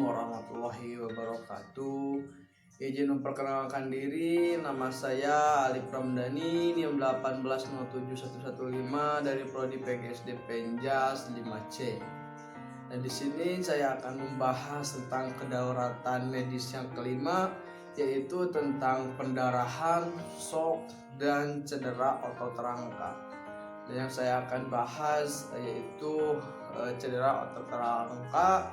warahmatullahi wabarakatuh. Izin memperkenalkan diri, nama saya Alif Ramdhani, NIM 1807115 dari Prodi PGSD Penjas 5C. Dan di sini saya akan membahas tentang kedaruratan medis yang kelima, yaitu tentang pendarahan, shock, dan cedera otot rangka. Dan yang saya akan bahas yaitu cedera otot rangka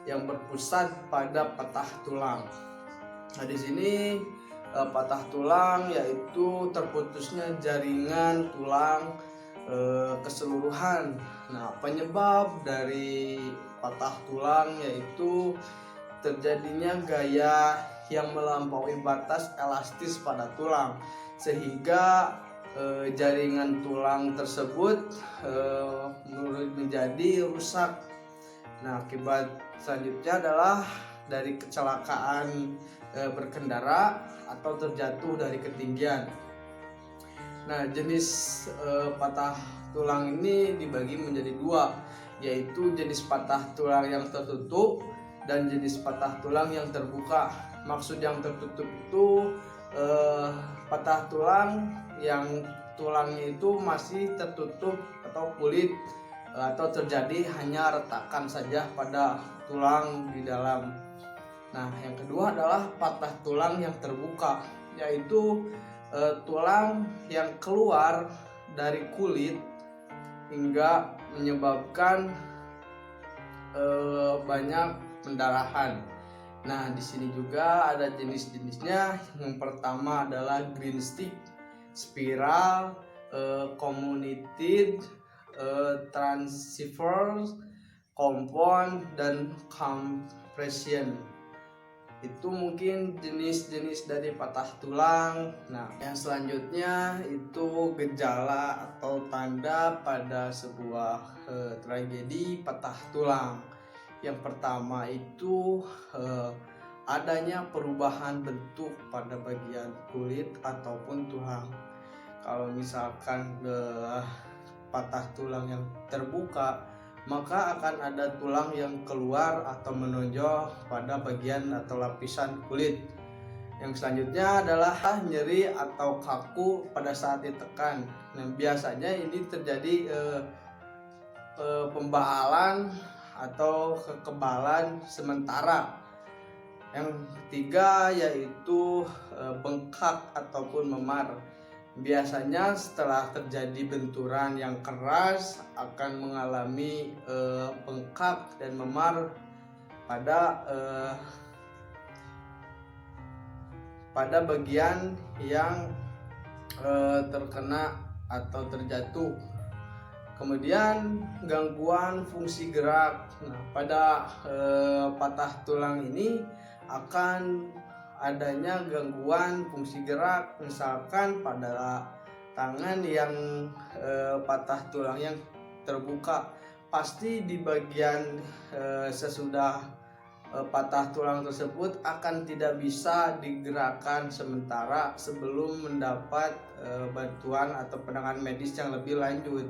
yang berpusat pada patah tulang. Nah, di sini patah tulang yaitu terputusnya jaringan tulang keseluruhan. Nah, penyebab dari patah tulang yaitu terjadinya gaya yang melampaui batas elastis pada tulang, sehingga jaringan tulang tersebut menjadi rusak. Nah, akibat selanjutnya adalah dari kecelakaan berkendara atau terjatuh dari ketinggian. Nah, jenis patah tulang ini dibagi menjadi dua, yaitu jenis patah tulang yang tertutup dan jenis patah tulang yang terbuka. Maksud yang tertutup itu patah tulang yang tulangnya itu masih tertutup atau kulit, atau terjadi hanya retakan saja pada tulang di dalam. Nah, yang kedua adalah patah tulang yang terbuka, yaitu tulang yang keluar dari kulit hingga menyebabkan banyak pendarahan. Nah, di sini juga ada jenis-jenisnya. Yang pertama adalah green stick, spiral, comminuted, transverse, compound, dan compression. Itu mungkin jenis-jenis dari patah tulang. Nah, yang selanjutnya itu gejala atau tanda pada sebuah tragedi patah tulang. Yang pertama itu adanya perubahan bentuk pada bagian kulit ataupun tulang. Kalau misalkan patah tulang yang terbuka, maka akan ada tulang yang keluar atau menonjol pada bagian atau lapisan kulit. Yang selanjutnya adalah nyeri atau kaku pada saat ditekan. Nah, biasanya ini terjadi pembahalan atau kekebalan sementara. Yang ketiga yaitu bengkak ataupun memar. Biasanya setelah terjadi benturan yang keras akan mengalami bengkak dan memar pada bagian yang terkena atau terjatuh. Kemudian gangguan fungsi gerak. Nah, pada patah tulang ini akan adanya gangguan fungsi gerak, misalkan pada tangan yang patah tulang yang terbuka, pasti di bagian sesudah patah tulang tersebut akan tidak bisa digerakkan sementara sebelum mendapat bantuan atau penanganan medis yang lebih lanjut.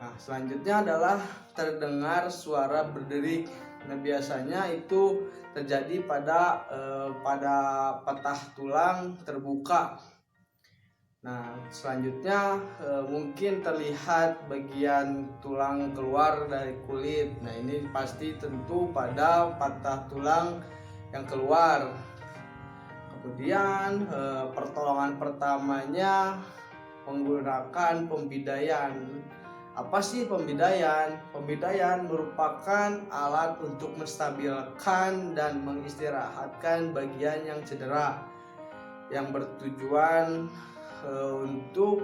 Nah, selanjutnya adalah terdengar suara berderik. Nah, biasanya itu terjadi pada patah tulang terbuka. Nah, selanjutnya mungkin terlihat bagian tulang keluar dari kulit. Nah, ini pasti tentu pada patah tulang yang keluar. Kemudian pertolongan pertamanya menggunakan pembidaian. Apa sih pembidaian? Pembidaian merupakan alat untuk menstabilkan dan mengistirahatkan bagian yang cedera, yang bertujuan untuk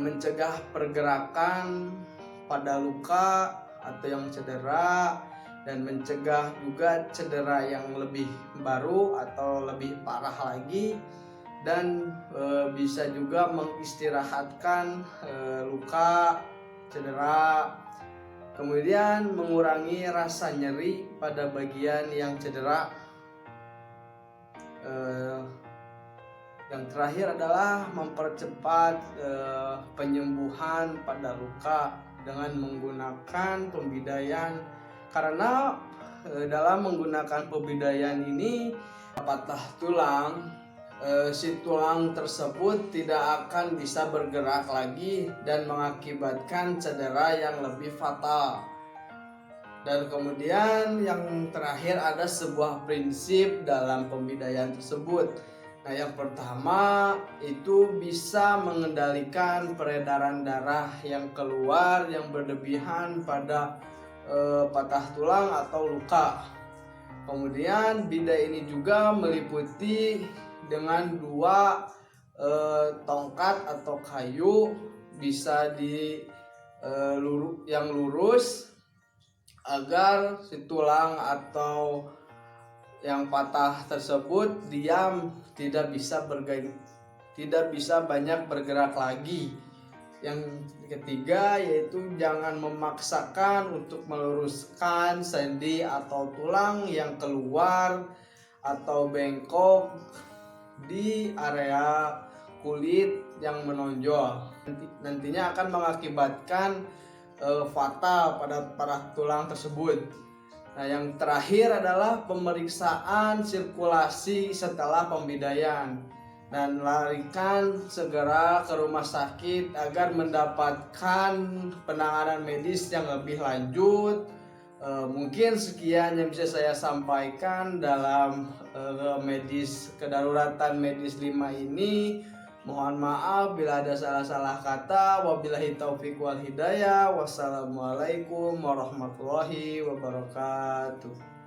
mencegah pergerakan pada luka atau yang cedera, dan mencegah juga cedera yang lebih baru atau lebih parah lagi, dan bisa juga mengistirahatkan luka cedera. Kemudian mengurangi rasa nyeri pada bagian yang cedera. Yang terakhir adalah mempercepat penyembuhan pada luka dengan menggunakan pembidaian, karena dalam menggunakan pembidayaan ini patah tulang, si tulang tersebut tidak akan bisa bergerak lagi dan mengakibatkan cedera yang lebih fatal. Dan kemudian yang terakhir ada sebuah prinsip dalam pembidayaan tersebut. Nah, yang pertama itu bisa mengendalikan peredaran darah yang keluar yang berlebihan pada patah tulang atau luka. Kemudian bidah ini juga meliputi dengan dua tongkat atau kayu, bisa yang lurus agar si tulang atau yang patah tersebut diam, tidak bisa banyak bergerak lagi. Yang ketiga yaitu jangan memaksakan untuk meluruskan sendi atau tulang yang keluar atau bengkok di area kulit yang menonjol. Nantinya akan mengakibatkan fatal pada tulang tersebut. Nah, yang terakhir adalah pemeriksaan sirkulasi setelah pembidayaan, dan larikan segera ke rumah sakit agar mendapatkan penanganan medis yang lebih lanjut. Mungkin sekian yang bisa saya sampaikan dalam kedaruratan medis 5 ini. Mohon maaf bila ada salah-salah kata. Wabillahi taufiq wal hidayah. Wassalamualaikum warahmatullahi wabarakatuh.